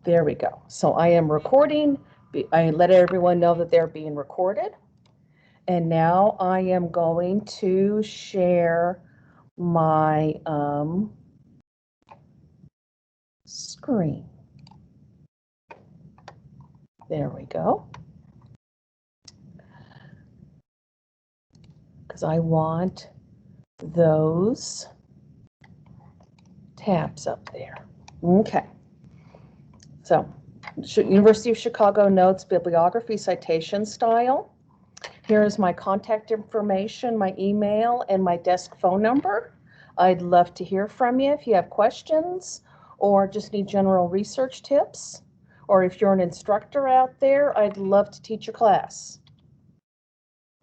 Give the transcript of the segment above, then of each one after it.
There we go. So I am recording. I let everyone know that they're being recorded. And now I am going to share my screen. There we go. Because I want those tabs up there. Okay. So, University of Chicago Notes Bibliography Citation Style. Here is my contact information, my email, and my desk phone number. I'd love to hear from you if you have questions or just need general research tips. Or if you're an instructor out there, I'd love to teach your class.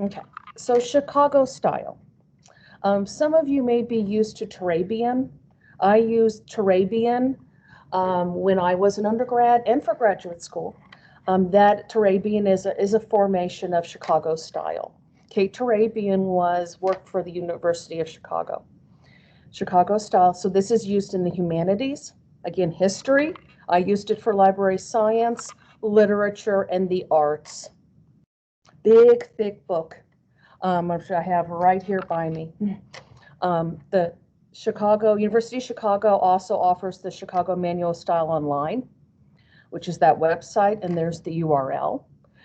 Okay, so Chicago style. Some of you may be used to Turabian. I used Turabian when I was an undergrad and for graduate school. That Turabian is a formation of Chicago style. Kate Turabian worked for the University of Chicago. Chicago style, so this is used in the humanities, again, history. I used it for library science, literature, and the arts. Big, thick book, which I have right here by me. The University of Chicago also offers the Chicago Manual of Style Online, which is that website, and there's the URL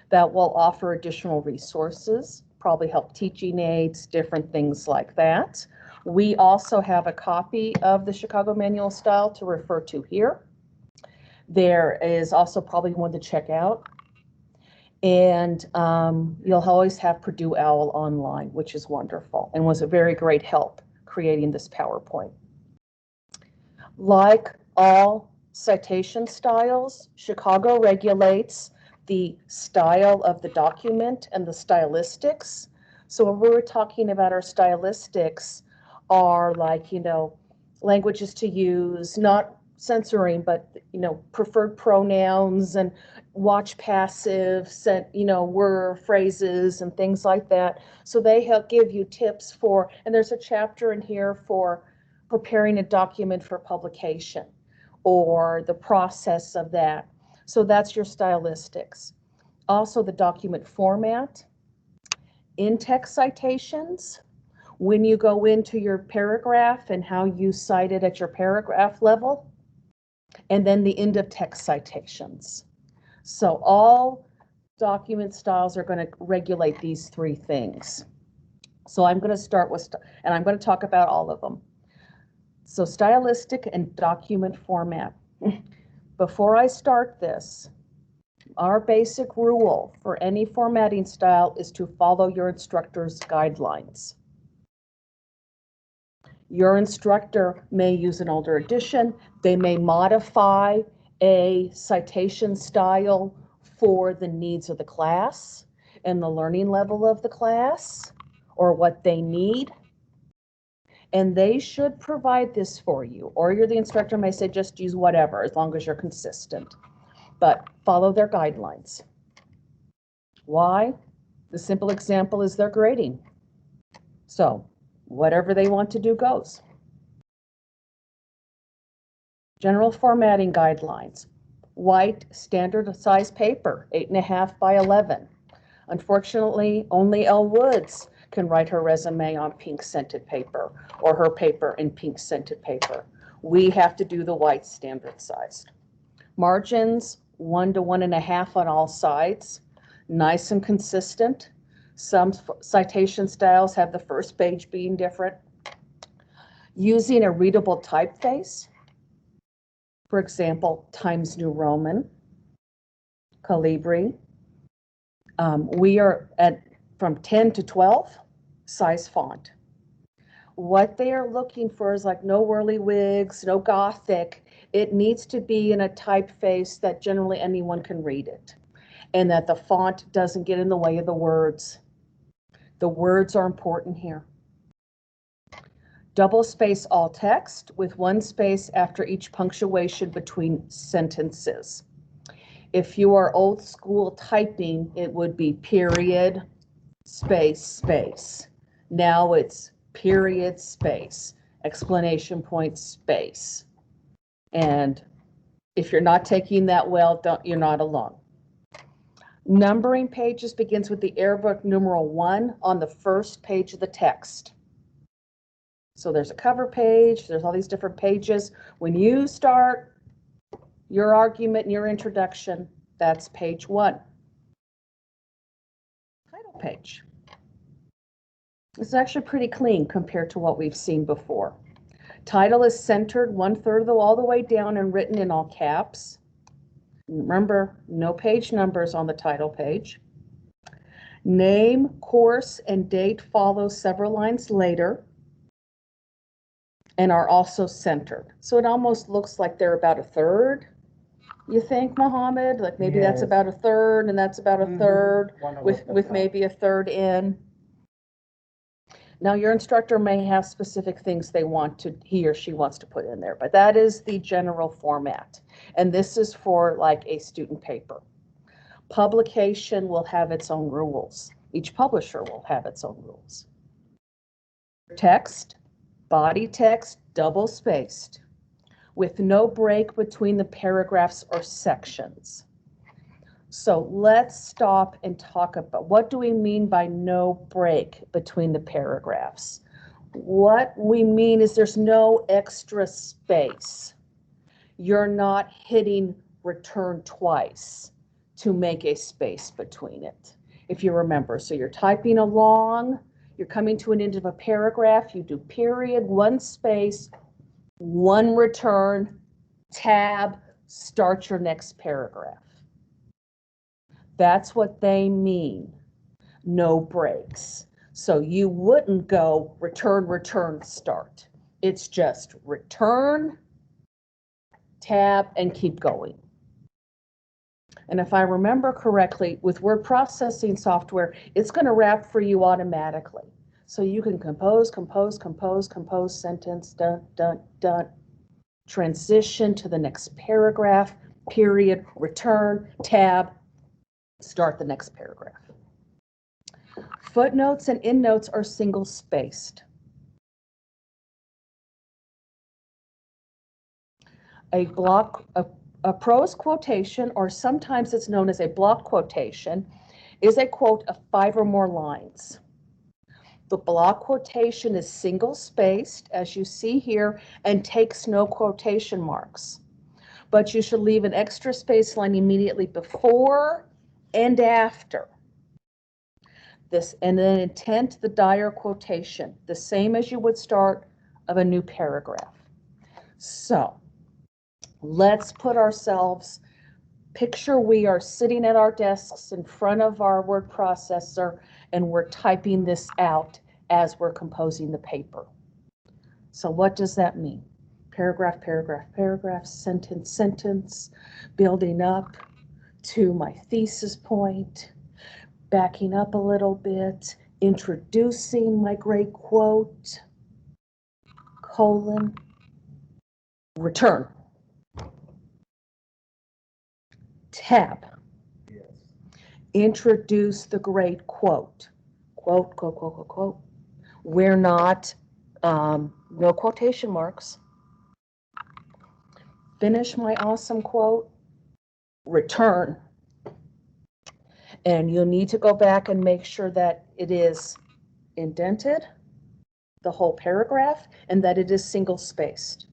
that will offer additional resources, probably help teaching aids, different things like that. We also have a copy of the Chicago Manual of Style to refer to here. There is also probably one to check out. And you'll always have Purdue OWL online, which is wonderful and was a very great help creating this PowerPoint. Like all citation styles, Chicago regulates the style of the document and the stylistics. So when we were talking about our stylistics are like, languages to use, not censoring, but, preferred pronouns and watch passives and, word phrases and things like that. So they help give you tips for, and there's a chapter in here for preparing a document for publication or the process of that. So that's your stylistics. Also the document format, in-text citations, when you go into your paragraph and how you cite it at your paragraph level, and then the end of text citations. So all document styles are going to regulate these three things. So I'm going to start with, and I'm going to talk about all of them. So stylistic and document format. Before I start this, our basic rule for any formatting style is to follow your instructor's guidelines. Your instructor may use an older edition. They may modify a citation style for the needs of the class and the learning level of the class or what they need. And they should provide this for you, or the instructor may say just use whatever as long as you're consistent, but follow their guidelines. Why? The simple example is their grading. So whatever they want to do goes. General formatting guidelines. White standard size paper, 8.5 by 11. Unfortunately, only Elle Woods can write her resume on pink scented paper or her paper in pink scented paper. We have to do the white standard sized. Margins, 1 to 1.5 on all sides, nice and consistent. Some citation styles have the first page being different. Using a readable typeface, for example, Times New Roman, Calibri. We are at from 10 to 12 size font. What they are looking for is like no whirlywigs, no Gothic. It needs to be in a typeface that generally anyone can read it, and that the font doesn't get in the way of the words. The words are important here. Double space all text with 1 space after each punctuation between sentences. If you are old school typing, it would be period, space, space. Now it's period, space, exclamation point, space. And If you're not taking that well, you're not alone. Numbering pages begins with the Arabic numeral 1 on the first page of the text. So there's a cover page, there's all these different pages. When you start your argument and your introduction, that's page 1. Title page. This is actually pretty clean compared to what we've seen before. Title is centered 1/3 all the way down and written in all caps. Remember, no page numbers on the title page. Name, course, and date follow several lines later and are also centered. So it almost looks like they're about 1/3. You think, Mohammed? Like maybe Yes. that's about 1/3 and that's about 1/3 with maybe 1/3 in. Now your instructor may have specific things he or she wants to put in there, but that is the general format. And this is for like a student paper. Publication will have its own rules. Each publisher will have its own rules. Text, body text, double spaced, with no break between the paragraphs or sections. So let's stop and talk about what do we mean by no break between the paragraphs. What we mean is there's no extra space. You're not hitting return twice to make a space between it. If you remember, so you're typing along, you're coming to an end of a paragraph, you do period, 1 space, 1 return, tab, start your next paragraph. That's what they mean, no breaks. So you wouldn't go return, return, start. It's just return, tab, and keep going. And if I remember correctly, with word processing software, it's going to wrap for you automatically. So you can compose, sentence, dun, dun, dun, transition to the next paragraph, period, return, tab, start the next paragraph. Footnotes and endnotes are single spaced. A prose quotation, or sometimes it's known as a block quotation, is a quote of 5 or more lines. The block quotation is single spaced, as you see here, and takes no quotation marks. But you should leave an extra space line immediately before and after. This, and then intent the dire quotation, the same as you would start of a new paragraph. So let's put ourselves, picture we are sitting at our desks in front of our word processor and we're typing this out as we're composing the paper. So what does that mean? Paragraph, paragraph, paragraph, sentence, sentence, building up to my thesis point, backing up a little bit, introducing my great quote, colon, return. Tab. Yes. Introduce the great quote. Quote, quote, quote, quote, quote. We're not, no quotation marks. Finish my awesome quote. Return. And you'll need to go back and make sure that it is indented, the whole paragraph, and that it is single spaced.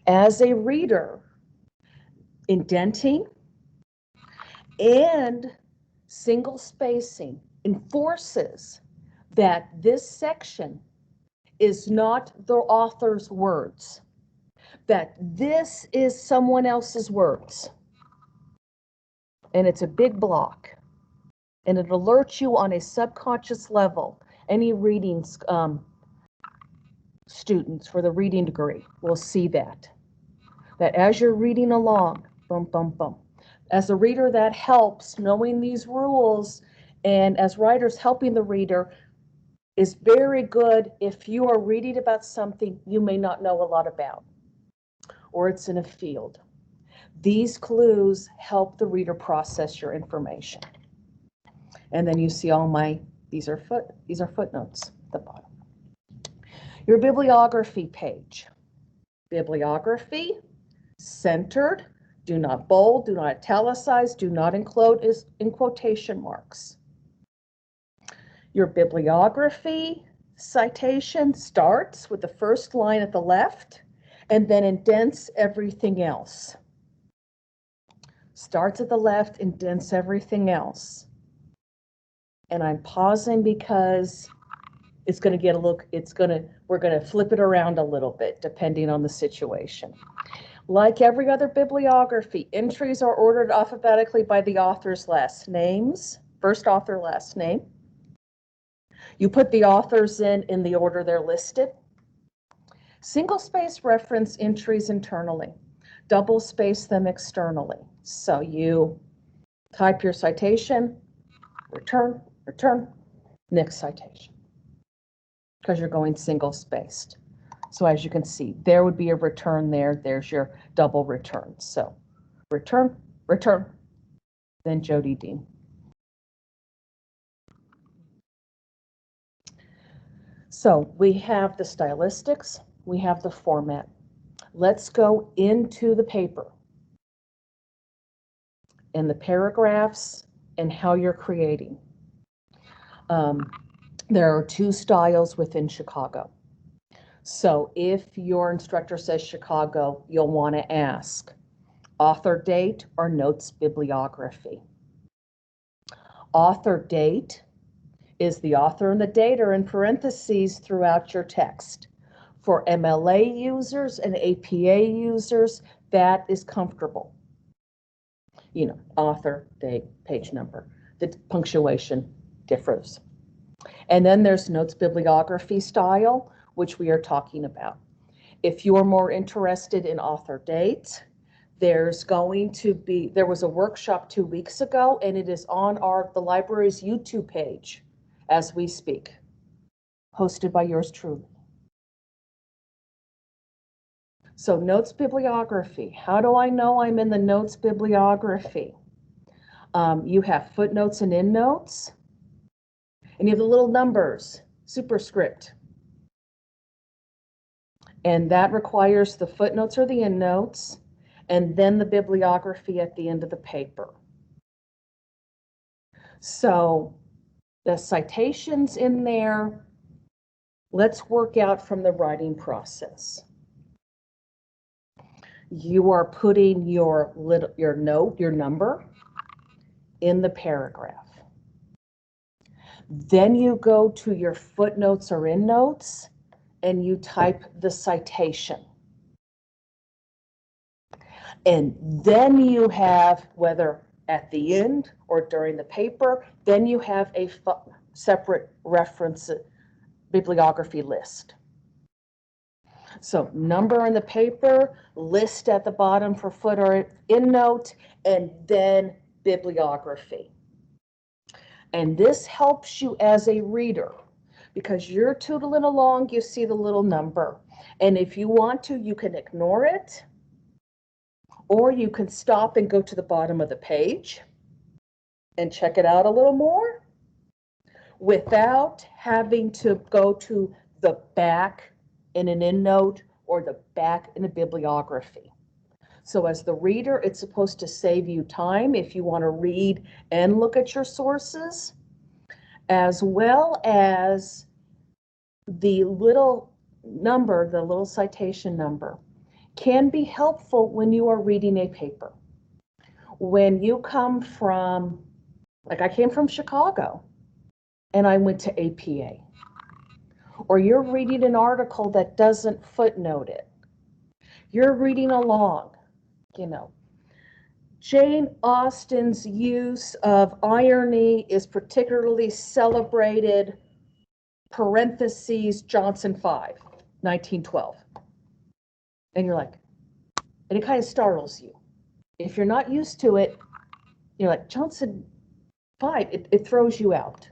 As a reader, indenting and single spacing enforces that this section is not the author's words, that this is someone else's words. And it's a big block. And it alerts you on a subconscious level. Any reading students for the reading degree will see that. That as you're reading along, bum, bum, bum. As a reader, that helps knowing these rules, and as writers, helping the reader is very good if you are reading about something you may not know a lot about, or it's in a field. These clues help the reader process your information. And then you see all my, these are footnotes at the bottom. Your bibliography page. Bibliography, centered, do not bold, do not italicize, do not include is in quotation marks. Your bibliography citation starts with the first line at the left and then indents everything else. Starts at the left, indents everything else. And I'm pausing because it's going to get a look, we're going to flip it around a little bit depending on the situation. Like every other bibliography, entries are ordered alphabetically by the author's last names, first author, last name. You put the authors in the order they're listed. Single space reference entries internally, double space them externally. So you type your citation, return, next citation, because you're going single spaced. So as you can see, there would be a return there. There's your double return. So return, then Jody Dean. So we have the stylistics, we have the format. Let's go into the paper and the paragraphs and how you're creating. There are two styles within Chicago. So if your instructor says Chicago, you'll want to ask author date or notes bibliography. Author date is the author and the date are in parentheses throughout your text. For MLA users and APA users, that is comfortable. You know, author, date, page number. The punctuation differs. And then there's notes bibliography style, which we are talking about. If you're more interested in author date, there was a workshop 2 weeks ago, and it is on the library's YouTube page as we speak, hosted by yours truly. So notes bibliography, how do I know I'm in the notes bibliography? You have footnotes and endnotes, and you have the little numbers, superscript. And that requires the footnotes or the endnotes, and then the bibliography at the end of the paper. So the citations in there, let's work out from the writing process. You are putting your note, your number, in the paragraph. Then you go to your footnotes or endnotes, and you type the citation. And then you have, whether at the end or during the paper, then you have a separate reference bibliography list. So number in the paper, list at the bottom for foot or endnote, and then bibliography. And this helps you as a reader, because you're tootling along, you see the little number. And if you want to, you can ignore it, or you can stop and go to the bottom of the page and check it out a little more without having to go to the back in an endnote or the back in a bibliography. So as the reader, it's supposed to save you time if you want to read and look at your sources, as well as the little number, the little citation number, can be helpful when you are reading a paper. When you come from, like I came from Chicago and I went to APA, or you're reading an article that doesn't footnote it. You're reading along, you know. Jane Austen's use of irony is particularly celebrated, parentheses, Johnson 5, 1912. And you're like, and it kind of startles you. If you're not used to it, you're like, Johnson 5, it throws you out.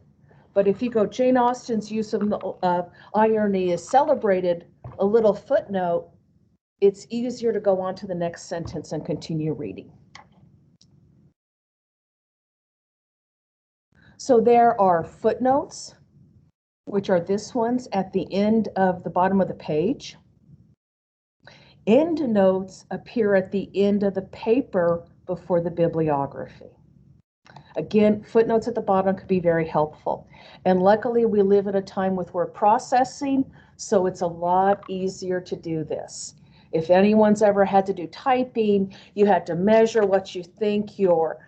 But if you go, Jane Austen's use of irony is celebrated, a little footnote, it's easier to go on to the next sentence and continue reading. So there are footnotes, which are this ones at the end of the bottom of the page. Endnotes appear at the end of the paper before the bibliography. Again, footnotes at the bottom could be very helpful. And luckily, we live at a time with word processing, so it's a lot easier to do this. If anyone's ever had to do typing, you had to measure what you think your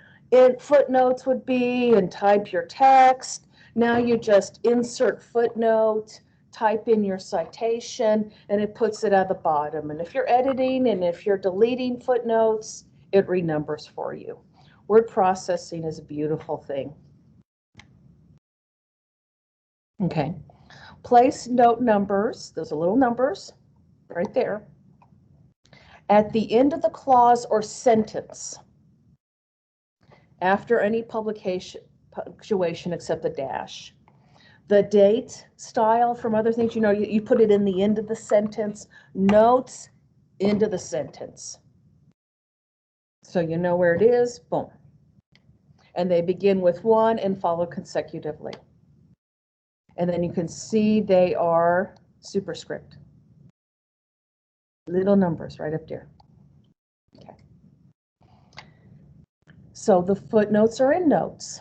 footnotes would be and type your text. Now you just insert footnote, type in your citation, and it puts it at the bottom. And if you're editing and if you're deleting footnotes, it renumbers for you. Word processing is a beautiful thing. Okay, place note numbers, those are little numbers right there, at the end of the clause or sentence after any punctuation except the dash. The date style from other things, you put it in the end of the sentence, notes, end of the sentence. So you know where it is, boom. And they begin with 1 and follow consecutively. And then you can see they are superscript. Little numbers right up there. Okay. So the footnotes are in notes.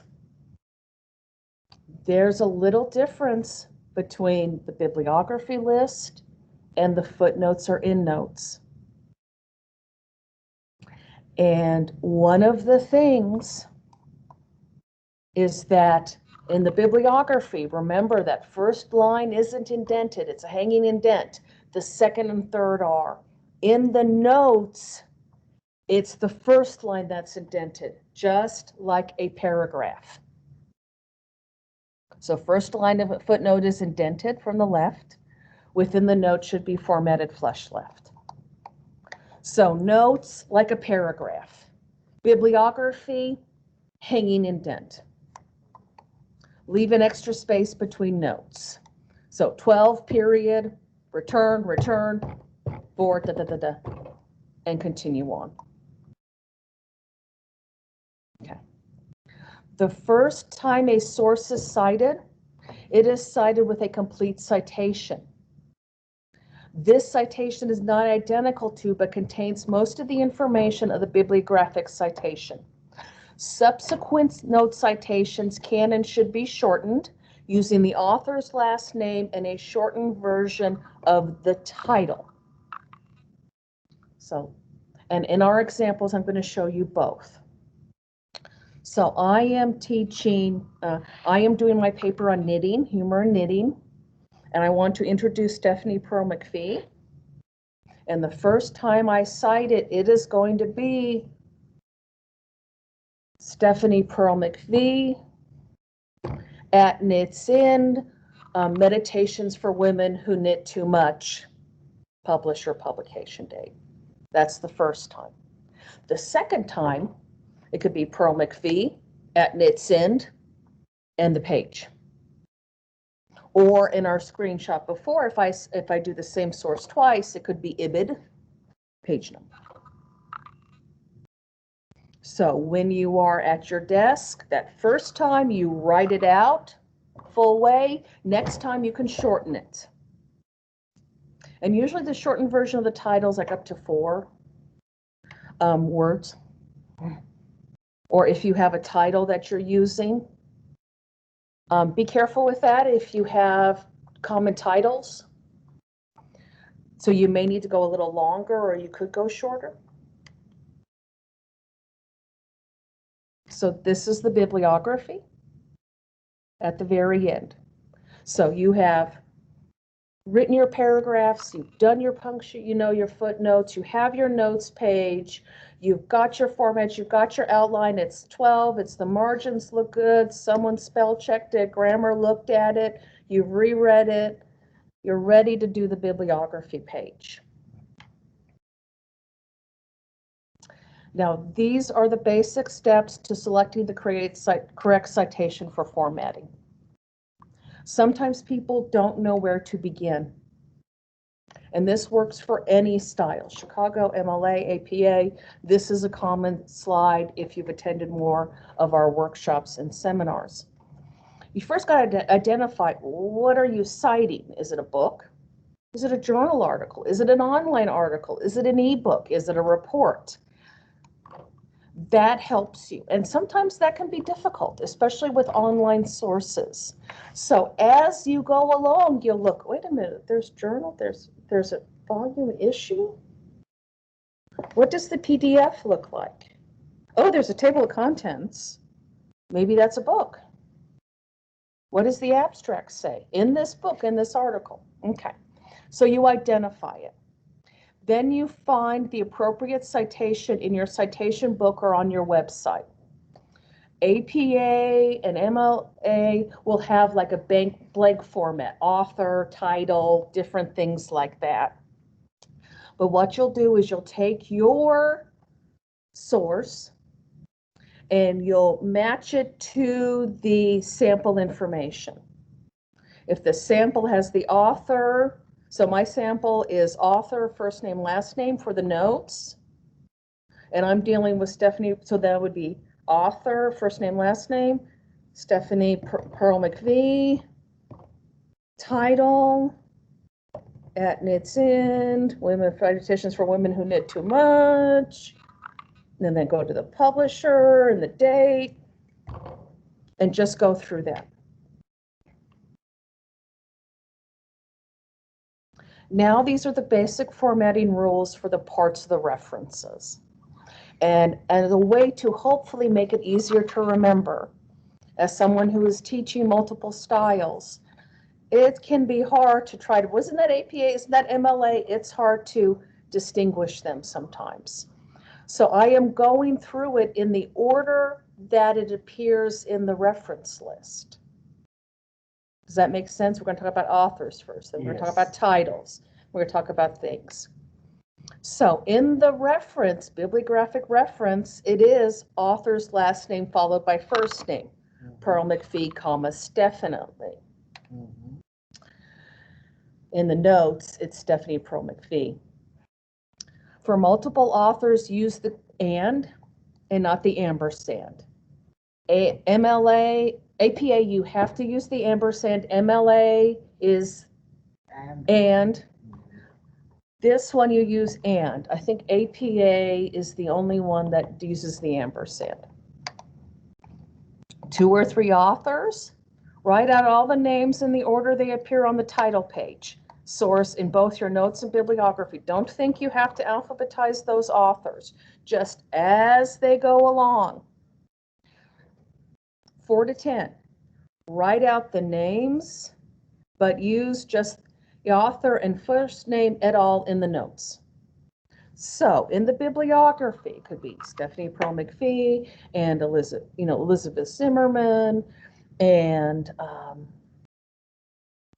There's a little difference between the bibliography list and the footnotes are in notes. And one of the things is that in the bibliography, remember that first line isn't indented, it's a hanging indent. The second and third are. In the notes, it's the first line that's indented, just like a paragraph. So first line of a footnote is indented from the left. Within the note should be formatted flush left. So notes like a paragraph. Bibliography, hanging indent. Leave an extra space between notes. So 12 period, return, 4, and continue on. Okay. The first time a source is cited, it is cited with a complete citation. This citation is not identical to, but contains most of the information of the bibliographic citation. Subsequent note citations can and should be shortened using the author's last name and a shortened version of the title. So, and in our examples, I'm going to show you both. So I am teaching, I am doing my paper on knitting, humor and knitting, and I want to introduce Stephanie Pearl McPhee. And the first time I cite it, it is going to be Stephanie Pearl McPhee at Knits In, Meditations for Women Who Knit Too Much, publisher publication date. That's the first time. The second time, it could be Pearl McPhee at Knits In and the page. Or in our screenshot before, if I do the same source twice, it could be IBID, page number. So when you are at your desk, that first time you write it out full way, next time you can shorten it. And usually the shortened version of the title is like up to 4 words. Or if you have a title that you're using, be careful with that if you have common titles. So you may need to go a little longer or you could go shorter. So this is the bibliography at the very end. So you have written your paragraphs, you've done your punctuation, your footnotes, you have your notes page, you've got your formats, you've got your outline, it's 12, it's the margins look good, someone spell checked it, grammar looked at it, you've reread it, you're ready to do the bibliography page. Now, these are the basic steps to selecting the correct citation for formatting. Sometimes people don't know where to begin. And this works for any style, Chicago, MLA, APA. This is a common slide if you've attended more of our workshops and seminars. You first got to identify, what are you citing? Is it a book? Is it a journal article? Is it an online article? Is it an ebook? Is it a report? That helps you. And sometimes that can be difficult, especially with online sources. So as you go along, you'll look, wait a minute, there's journal, there's a volume issue. What does the PDF look like? Oh, there's a table of contents. Maybe that's a book. What does the abstract say? In this book, in this article. Okay, so you identify it. Then you find the appropriate citation in your citation book or on your website. APA and MLA will have like a blank format, author, title, different things like that. But what you'll do is you'll take your source and you'll match it to the sample information. If the sample has the author, so my sample is author, first name, last name for the notes. And I'm dealing with Stephanie, so that would be author, first name, last name, Stephanie Pearl McVie, title, at Knits End, women meditations for women who knit too much. And then go to the publisher and the date, and just go through that. Now these are the basic formatting rules for the parts of the references. And a way to hopefully make it easier to remember. As someone who is teaching multiple styles, it can be hard to try to, wasn't that APA, isn't that MLA? It's hard to distinguish them sometimes. So I am going through it in the order that it appears in the reference list. Does that make sense? We're going to talk about authors first, then we're going to talk about titles. We're going to talk about things. So in the reference, bibliographic reference, it is author's last name followed by first name. Pearl McVie, comma, Stephanie. In the notes, it's Stephanie Pearl McVie. For multiple authors, use the and not the ampersand. MLA, APA, you have to use the ampersand. MLA is and. This one you use and. I think APA is the only one that uses the ampersand. 2 or 3 authors, write out all the names in the order they appear on the title page. Source in both your notes and bibliography. Don't think you have to alphabetize those authors, just as they go along. 4 to 10, write out the names, but use just the author and first name et al. In the notes. So in the bibliography, it could be Stephanie Pearl McVie and Elizabeth Zimmerman and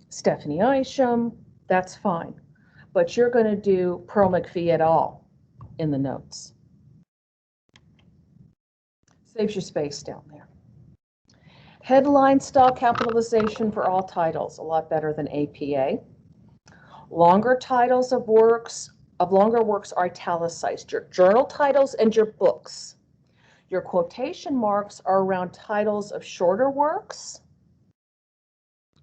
Stephanie Isham. That's fine, but you're going to do Pearl McVie et al. In the notes. Saves your space down there. Headline style capitalization for all titles, a lot better than APA. Longer titles of longer works are italicized. Your journal titles and your books. Your quotation marks are around titles of shorter works,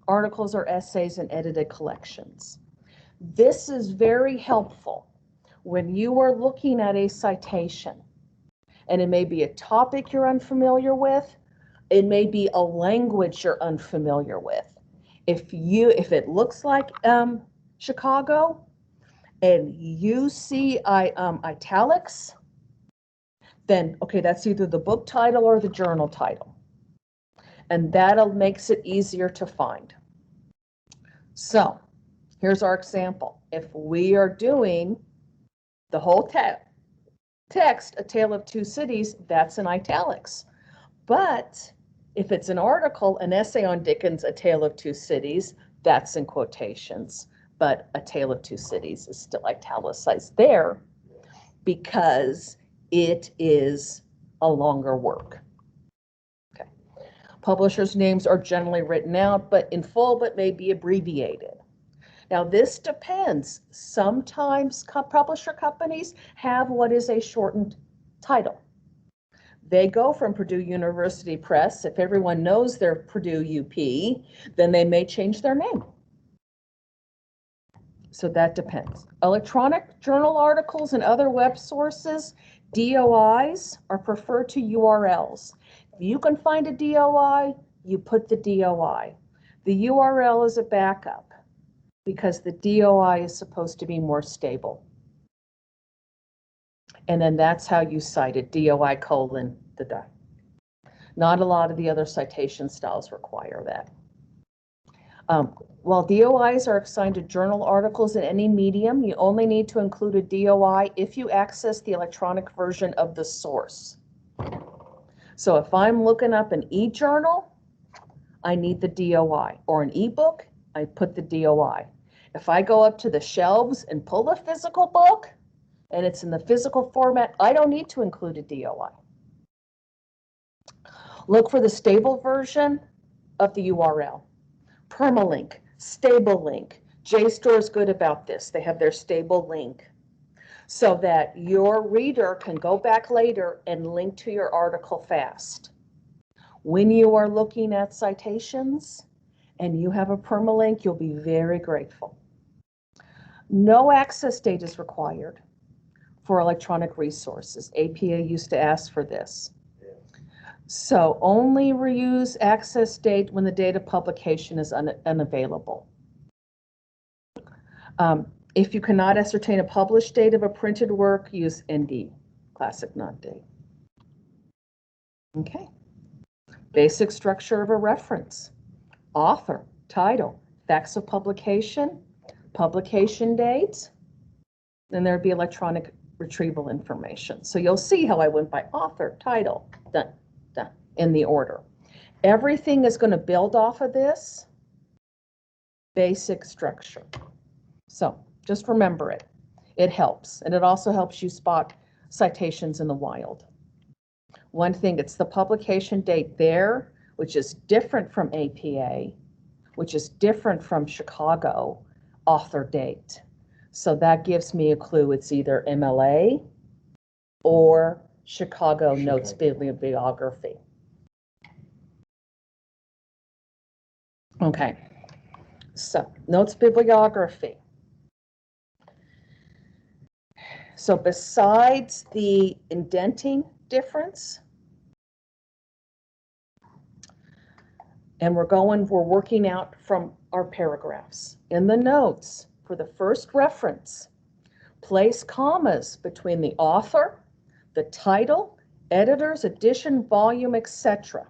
articles or essays, and edited collections. This is very helpful when you are looking at a citation, and it may be a topic you're unfamiliar with, it may be a language you're unfamiliar with. If it looks like Chicago and you see italics, then okay, that's either the book title or the journal title, and that makes it easier to find. So here's our example. If we are doing the whole text, A Tale of Two Cities, that's in italics. But if it's an article, an essay on Dickens, A Tale of Two Cities, that's in quotations. But A Tale of Two Cities is still italicized there because it is a longer work. Okay. Publishers' names are generally written out, but in full, but may be abbreviated. Now this depends. Sometimes publisher companies have what is a shortened title. They go from Purdue University Press. If everyone knows they're Purdue UP, then they may change their name. So that depends. Electronic journal articles and other web sources, DOIs are preferred to URLs. If you can find a DOI, you put the DOI. The URL is a backup because the DOI is supposed to be more stable. And then that's how you cite it, DOI colon the dot. Not a lot of the other citation styles require that. While DOIs are assigned to journal articles in any medium, you only need to include a DOI if you access the electronic version of the source. So if I'm looking up an e-journal, I need the DOI, or an ebook, I put the DOI. If I go up to the shelves and pull a physical book, and it's in the physical format, I don't need to include a DOI. Look for the stable version of the URL. Permalink, stable link. JSTOR is good about this. They have their stable link so that your reader can go back later and link to your article fast. When you are looking at citations and you have a permalink, you'll be very grateful. No access date is required for electronic resources. APA used to ask for this. So only reuse access date when the date of publication is unavailable. If you cannot ascertain a published date of a printed work, use ND, classic non-date. Okay. Basic structure of a reference. Author, title, facts of publication, publication date, then there'd be electronic retrieval information. So you'll see how I went by author, title, done, in the order. Everything is going to build off of this basic structure. So just remember it. It helps, and it also helps you spot citations in the wild. One thing, it's the publication date there, which is different from APA, which is different from Chicago author date. So that gives me a clue. It's either MLA or Chicago Notes Bibliography. Okay, so Notes Bibliography. So besides the indenting difference, and we're working out from our paragraphs. In the notes, for the first reference, place commas between the author, the title, editor's edition, volume, etc.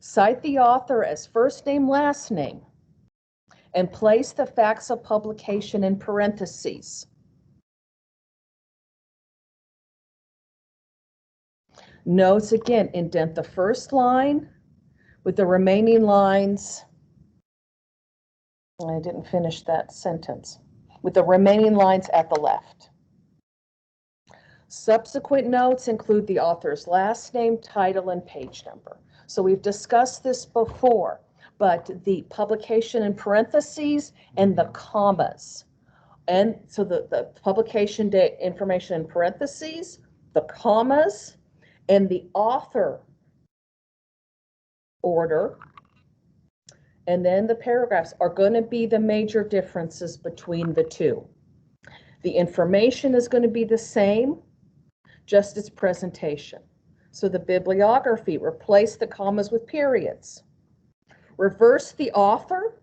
Cite the author as first name, last name, and place the facts of publication in parentheses. Notes again, indent the first line with the remaining lines. I didn't finish that sentence. With the remaining lines at the left. Subsequent notes include the author's last name, title, and page number. So we've discussed this before, but the publication in parentheses and the commas. And so the publication date information in parentheses, the commas, and the author order, and then the paragraphs are going to be the major differences between the two. The information is going to be the same, just its presentation. So the bibliography, replace the commas with periods. Reverse the author,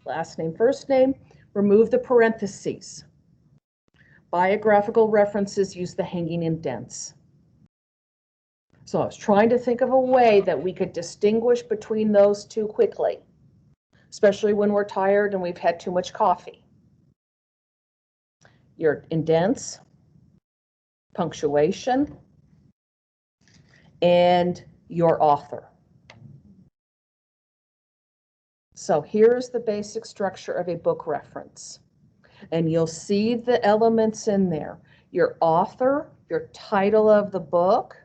last name, first name, remove the parentheses. Biographical references use the hanging indents. So I was trying to think of a way that we could distinguish between those two quickly, especially when we're tired and we've had too much coffee. Your indents, punctuation, and your author. So here's the basic structure of a book reference. And you'll see the elements in there. Your author, your title of the book,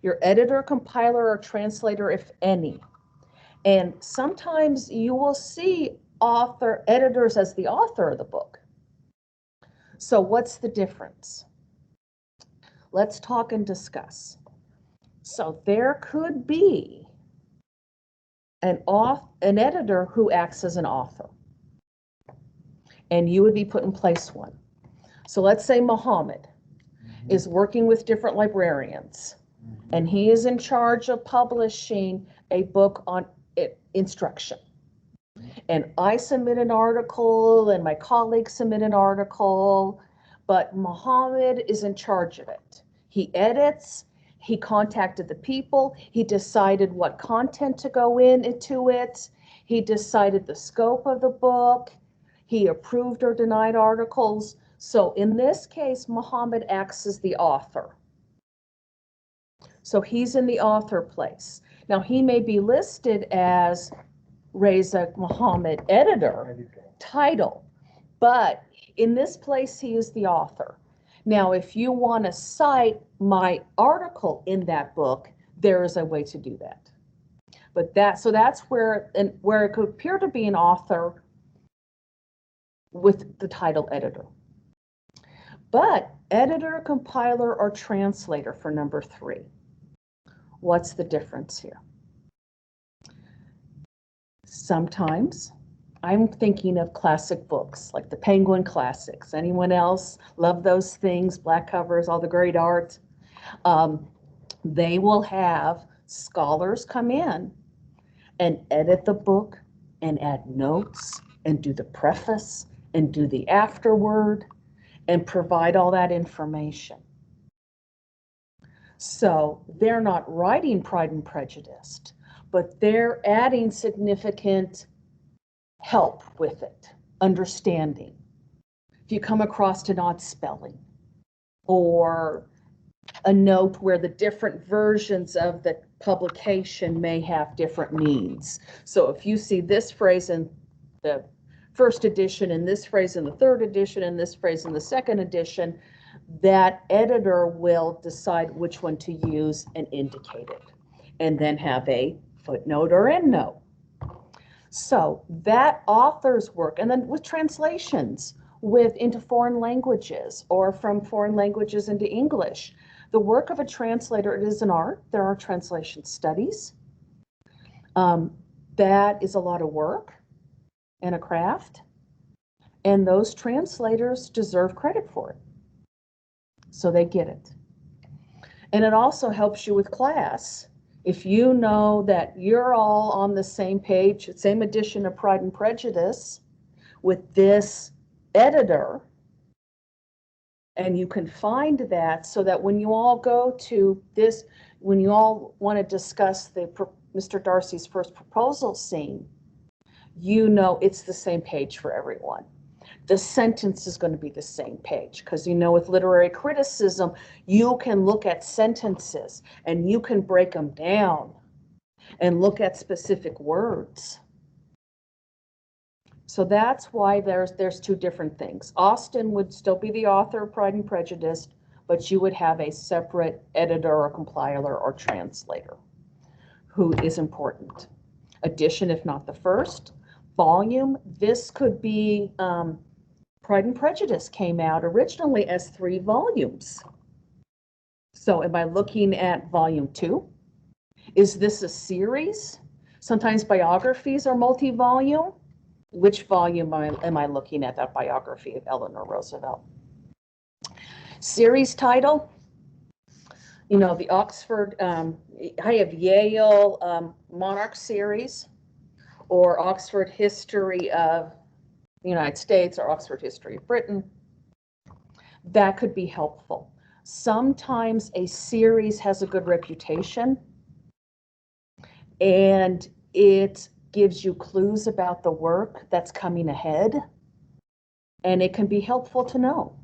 your editor, compiler, or translator, if any. And sometimes you will see editors as the author of the book. So what's the difference? Let's talk and discuss. So there could be an editor who acts as an author. and you would be put in place one. So let's say Muhammad is working with different librarians, and he is in charge of publishing a book on instruction. And I submit an article, and my colleagues submit an article, but Muhammad is in charge of it. He edits, he contacted the people, he decided what content to go into it, he decided the scope of the book, he approved or denied articles. So in this case, Muhammad acts as the author. So he's in the author place. Now he may be listed as Reza Muhammad editor title, but in this place he is the author. Now if you want to cite my article in that book, there is a way to do that. But that's where it could appear to be an author with the title editor. But editor, compiler, or translator for number 3. What's the difference here? Sometimes I'm thinking of classic books like the Penguin Classics. Anyone else love those things? Black covers, all the great art. They will have scholars come in and edit the book and add notes and do the preface and do the afterword and provide all that information. So they're not writing Pride and Prejudice, but they're adding significant help with it, understanding. If you come across an odd spelling or a note where the different versions of the publication may have different meanings. So if you see this phrase in the first edition and this phrase in the third edition and this phrase in the second edition, that editor will decide which one to use and indicate it, and then have a footnote or endnote. So that author's work, and then with translations into foreign languages or from foreign languages into English, the work of a translator, it is an art. There are translation studies. That is a lot of work and a craft, and those translators deserve credit for it. So they get it. And it also helps you with class. If you know that you're all on the same page, same edition of Pride and Prejudice with this editor, and you can find that so that when you all go to this, when you all want to discuss Mr. Darcy's first proposal scene, you know it's the same page for everyone. The sentence is going to be the same page because, you know, with literary criticism, you can look at sentences and you can break them down and look at specific words. So that's why there's two different things. Austen would still be the author of Pride and Prejudice, but you would have a separate editor or compiler or translator who is important. Edition, if not the first. Volume, this could be Pride and Prejudice came out originally as 3 volumes. So am I looking at volume 2? Is this a series? Sometimes biographies are multi-volume. Which volume am I looking at, that biography of Eleanor Roosevelt? Series title, you know, the Oxford, I have Yale Monarch series, or Oxford History of the United States, or Oxford History of Britain. That could be helpful. Sometimes a series has a good reputation, and it gives you clues about the work that's coming ahead, and it can be helpful to know.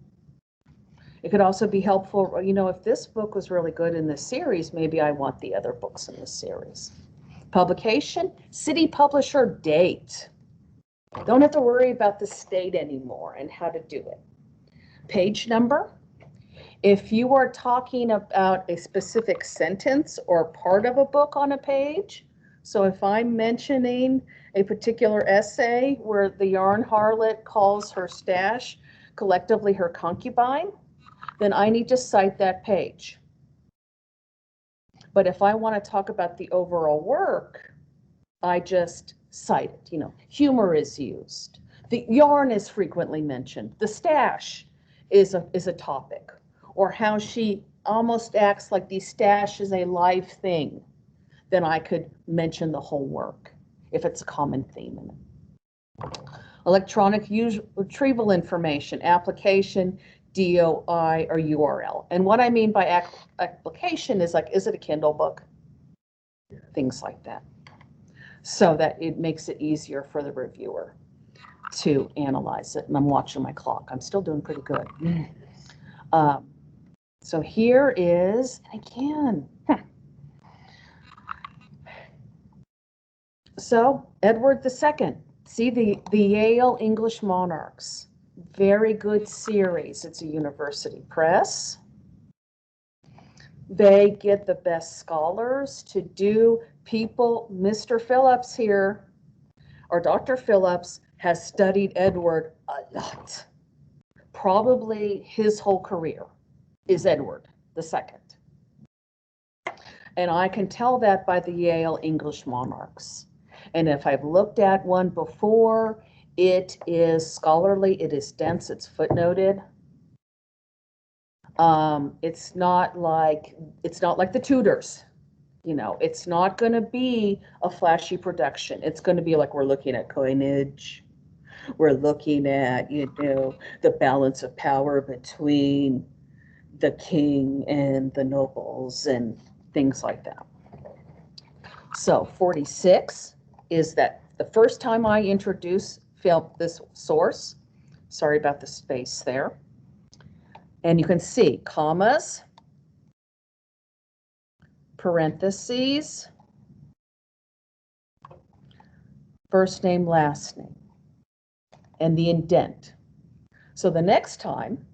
It could also be helpful, you know, if this book was really good in this series, maybe I want the other books in this series. Publication, city, publisher, date. Don't have to worry about the state anymore and how to do it. Page number. If you are talking about a specific sentence or part of a book on a page, so if I'm mentioning a particular essay where the yarn harlot calls her stash collectively her concubine, then I need to cite that page. But if I want to talk about the overall work, I just cite it. You know, humor is used, The yarn is frequently mentioned. The stash is a topic, or how she almost acts like the stash is a live thing. Then I could mention the whole work if it's a common theme in it. Electronic retrieval information, application, DOI, or URL. And what I mean by application is like, is it a Kindle book? Things like that. So that it makes it easier for the reviewer to analyze it. And I'm watching my clock. I'm still doing pretty good. So here is, again, so Edward II. See the Yale English Monarchs. Very good series. It's a university press. They get the best scholars to do people. Mr. Phillips here, or Dr. Phillips, has studied Edward a lot. Probably his whole career is Edward II. And I can tell that by the Yale English Monarchs. And if I've looked at one before, it is scholarly, it is dense, it's footnoted. It's not like the Tudors. You know, it's not going to be a flashy production. It's going to be like, we're looking at coinage. We're looking at, you know, the balance of power between the king and the nobles and things like that. So 46 is that the first time I introduce this source. Sorry about the space there. And you can see commas, parentheses, first name, last name, and the indent. So the next time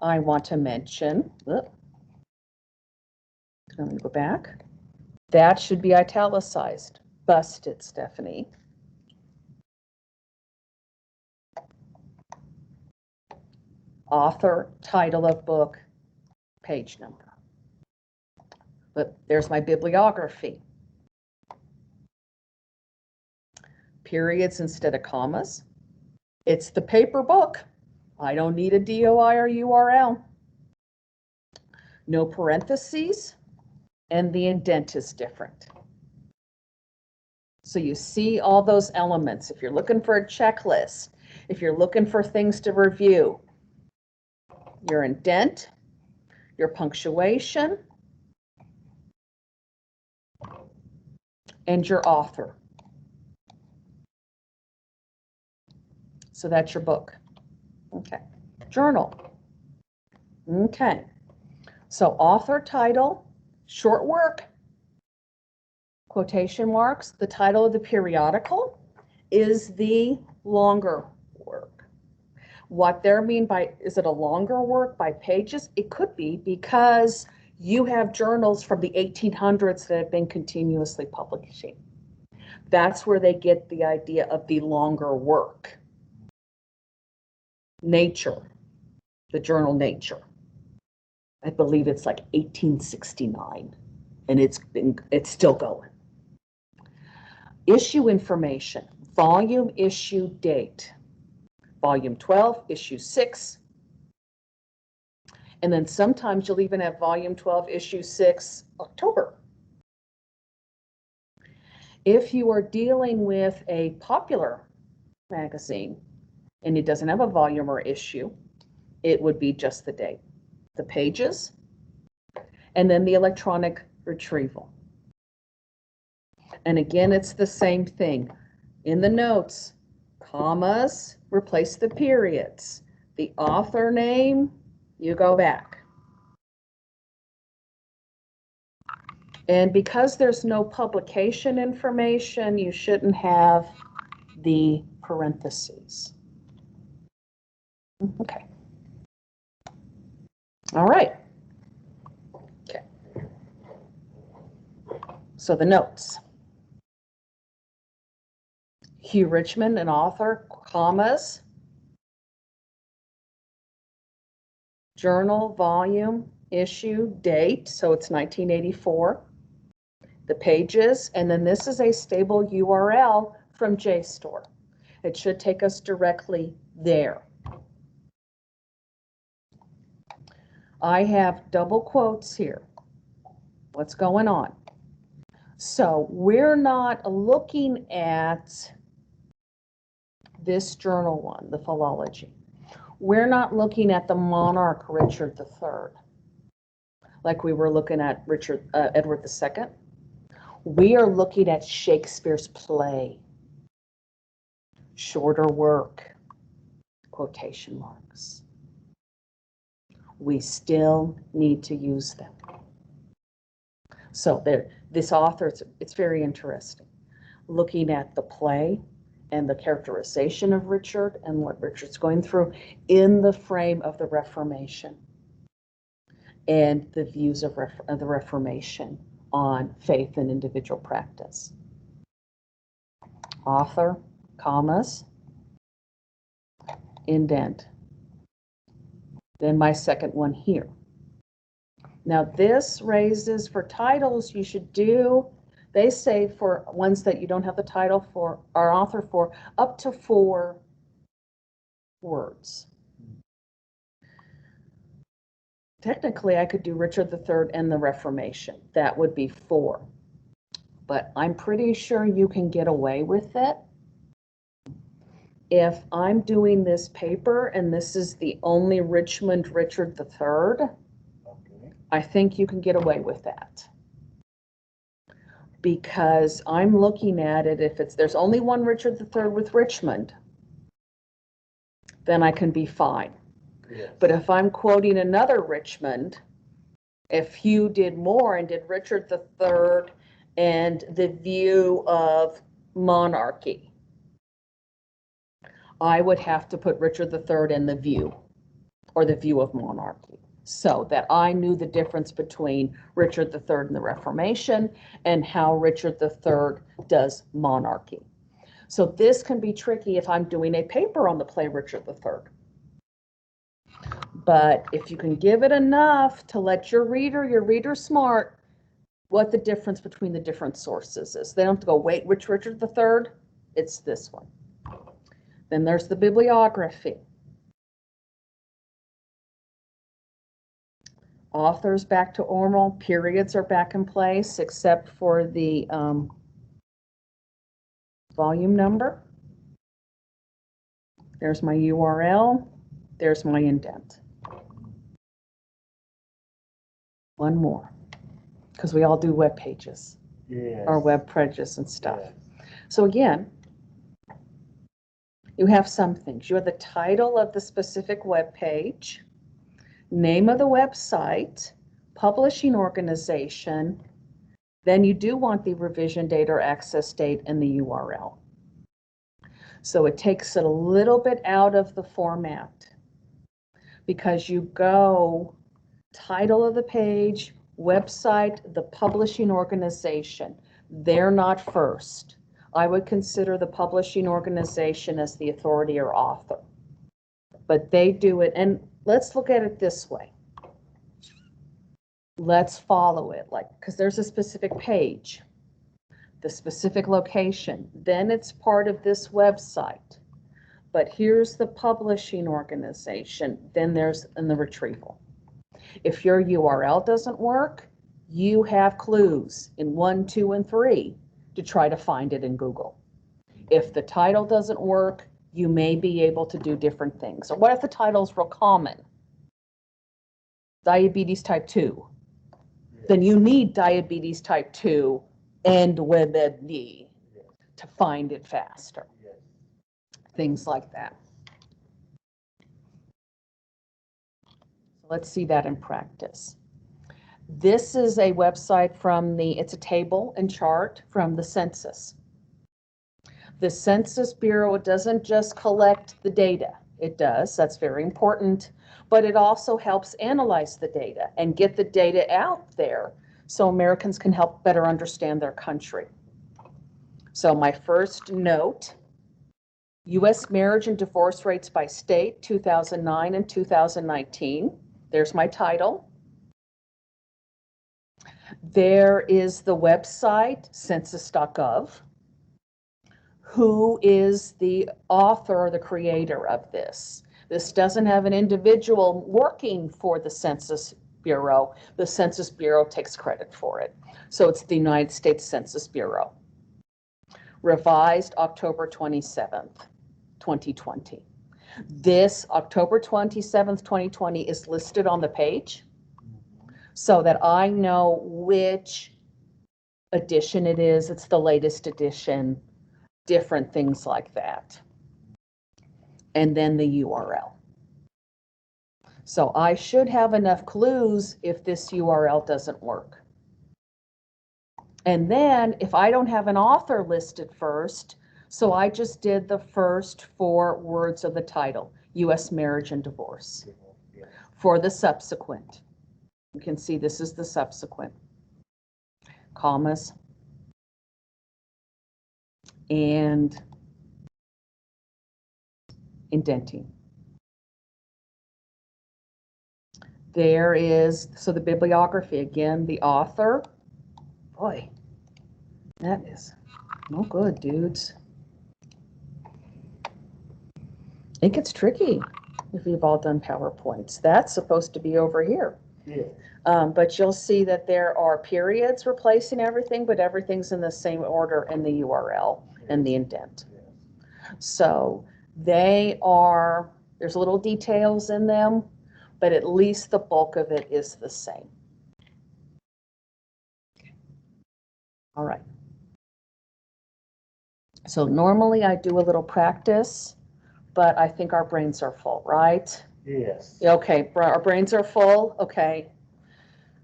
I want to mention, let me go back. That should be italicized. Busted, Stephanie. Author, title of book, page number. But there's my bibliography. Periods instead of commas. It's the paper book. I don't need a DOI or URL. No parentheses, and the indent is different. So you see all those elements. If you're looking for a checklist, if you're looking for things to review, your indent, your punctuation, and your author. So that's your book. Okay. Journal. Okay. So author, title, short work, quotation marks. The title of the periodical is the longer work. What they mean by, is it a longer work by pages? It could be, because you have journals from the 1800s that have been continuously publishing. That's where they get the idea of the longer work. Nature, the journal Nature. I believe it's like 1869, and it's still going. Issue information, volume, issue, date. Volume 12, issue 6. And then sometimes you'll even have volume 12, issue 6, October. If you are dealing with a popular magazine and it doesn't have a volume or issue, it would be just the date, the pages, and then the electronic retrieval. And again, it's the same thing. In the notes, commas, replace the periods. The author name, you go back. And because there's no publication information, you shouldn't have the parentheses. Okay. All right. Okay. So the notes. Hugh Richmond, an author, commas, journal, volume, issue, date, so it's 1984, the pages, and then this is a stable URL from JSTOR. It should take us directly there. I have double quotes here. What's going on? So we're not looking at this journal one, the philology. We're not looking at the monarch Richard III, like we were looking at Edward II. We are looking at Shakespeare's play, shorter work, quotation marks. We still need to use them. So there, this author, it's very interesting, looking at the play and the characterization of Richard and what Richard's going through in the frame of the Reformation and the views of the Reformation on faith and individual practice. Author, commas, indent. Then my second one here. Now this raises, for titles, you should do, they say for ones that you don't have the title for, or author for, up to 4 words. Technically, I could do Richard III and the Reformation. That would be 4. But I'm pretty sure you can get away with it. If I'm doing this paper and this is the only Richmond Richard III, I think you can get away with that. Because I'm looking at it, if there's only one Richard III with Richmond, then I can be fine. Yes. But if I'm quoting another Richmond, if you did more and did Richard III and the view of monarchy, I would have to put Richard III in the view, or the view of monarchy, so that I knew the difference between Richard III and the Reformation and how Richard III does monarchy. So this can be tricky if I'm doing a paper on the play Richard III. But if you can give it enough to let your reader smart, what the difference between the different sources is. They don't have to go, wait, which Richard III? It's this one. Then there's the bibliography. Authors back to oral, periods are back in place, except for the volume number. There's my URL. There's my indent. One more, because we all do web pages, yes, or web pages and stuff. Yes. So again, you have some things. You have the title of the specific web page, name of the website, publishing organization, then you do want the revision date or access date and the URL. So it takes it a little bit out of the format because you go title of the page, website, the publishing organization. They're not first. I would consider the publishing organization as the authority or author, but they do it. And let's look at it this way. Let's follow it, like, because there's a specific page, the specific location, then it's part of this website. But here's the publishing organization, then there's in the retrieval. If your URL doesn't work, you have clues in 1, 2, and 3 to try to find it in Google. If the title doesn't work, you may be able to do different things. Or what if the title's real common? Diabetes type 2. Yes. Then you need diabetes type 2 and WebMD to find it faster. Yes. Things like that. So let's see that in practice. This is a website from it's a table and chart from the census. The Census Bureau doesn't just collect the data. It does, that's very important, but it also helps analyze the data and get the data out there so Americans can help better understand their country. So my first note, U.S. marriage and divorce rates by state, 2009 and 2019. There's my title. There is the website, census.gov. who is the author or the creator of this. This doesn't have an individual working for the Census Bureau. The Census Bureau takes credit for it. So it's the United States Census Bureau. Revised October 27th, 2020. This October 27th, 2020 is listed on the page so that I know which edition it is. It's the latest edition, different things like that. And then the URL. So I should have enough clues if this URL doesn't work. And then if I don't have an author listed first, so I just did the first 4 words of the title, U.S. Marriage and Divorce. For the subsequent, you can see this is the subsequent. Commas. And indenting. There is, so the bibliography, again, the author. Boy, that is no good, dudes. It gets tricky if you've all done PowerPoints. That's supposed to be over here. Yeah. But you'll see that there are periods replacing everything, but everything's in the same order in the URL and the indent. So they are, there's little details in them, but at least the bulk of it is the same. All right. So normally I do a little practice, but I think our brains are full, right? Yes. Okay, our brains are full, okay.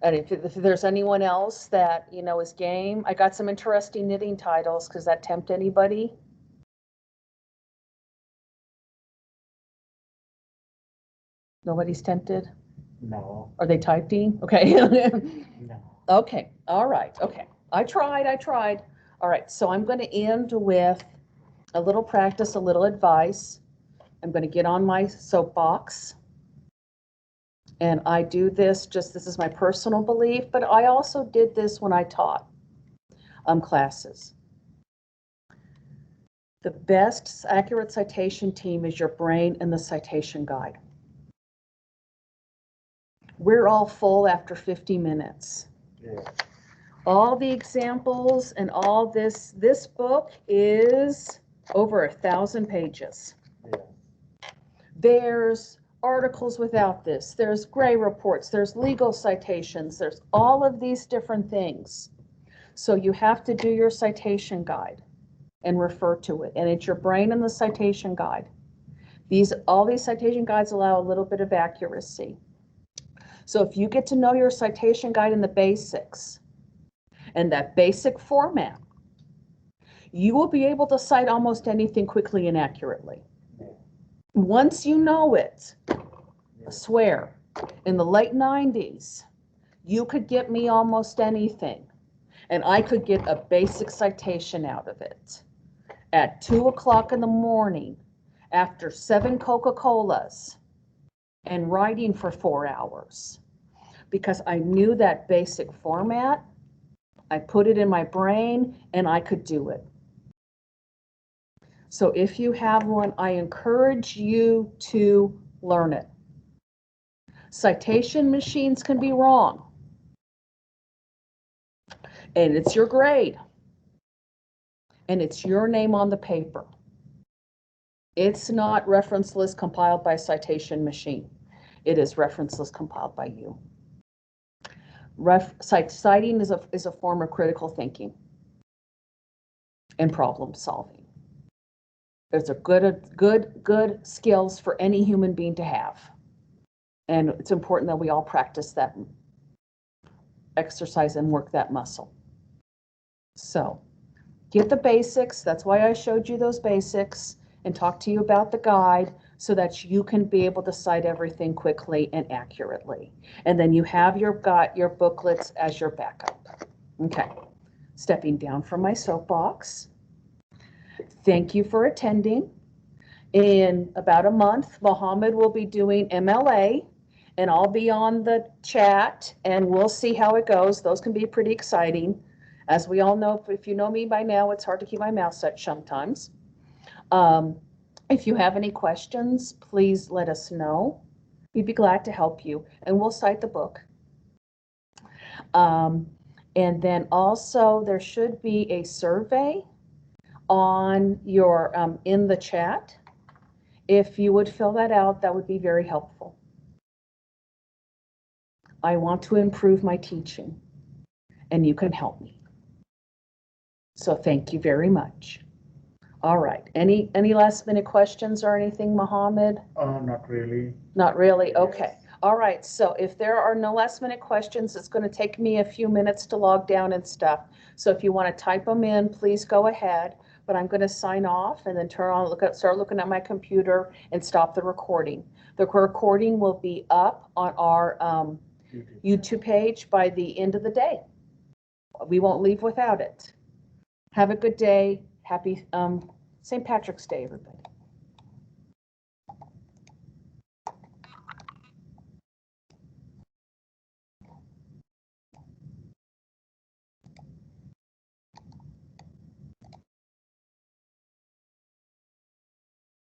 And if there's anyone else that, you know, is game, I got some interesting knitting titles. Does that tempt anybody? Nobody's tempted? No. Are they typing? Okay. No. Okay, all right, okay. I tried. All right, so I'm going to end with a little practice, a little advice. I'm going to get on my soapbox. And I do this this is my personal belief, but I also did this when I taught classes. The best accurate citation team is your brain and the citation guide. We're all full after 50 minutes. Yeah. All the examples and all this book is over 1,000 pages. Yeah. There's articles without this, there's gray reports, there's legal citations, there's all of these different things. So you have to do your citation guide and refer to it, and it's your brain and the citation guide. All these citation guides allow a little bit of accuracy. So if you get to know your citation guide and the basics and that basic format, you will be able to cite almost anything quickly and accurately. Once you know it, I swear, in the late 90s, you could get me almost anything, and I could get a basic citation out of it at 2 o'clock in the morning after 7 Coca-Colas and writing for 4 hours because I knew that basic format. I put it in my brain and I could do it. So if you have one, I encourage you to learn it. Citation machines can be wrong. And it's your grade. And it's your name on the paper. It's not reference list compiled by citation machine. It is reference list compiled by you. Citing is a form of critical thinking and problem solving. It's a good skills for any human being to have. And it's important that we all practice that exercise and work that muscle. So get the basics. That's why I showed you those basics and talked to you about the guide so that you can be able to cite everything quickly and accurately. And then you have your booklets as your backup. Okay, stepping down from my soapbox. Thank you for attending. In about a month, Mohammed will be doing MLA, and I'll be on the chat, and we'll see how it goes. Those can be pretty exciting. As we all know, if you know me by now, it's hard to keep my mouth shut sometimes. If you have any questions, please let us know. We'd be glad to help you, and we'll cite the book. And then also there should be a survey on your in the chat. If you would fill that out, that would be very helpful. I want to improve my teaching, and you can help me. So thank you very much. All right. Any last minute questions or anything, Mohammed? Not really. Not really? Okay. All right. So if there are no last minute questions, it's going to take me a few minutes to log down and stuff. So if you want to type them in, please go ahead. But I'm going to sign off and then start looking at my computer and stop the recording. The recording will be up on our YouTube page by the end of the day. We won't leave without it. Have a good day. Happy St. Patrick's Day, everybody.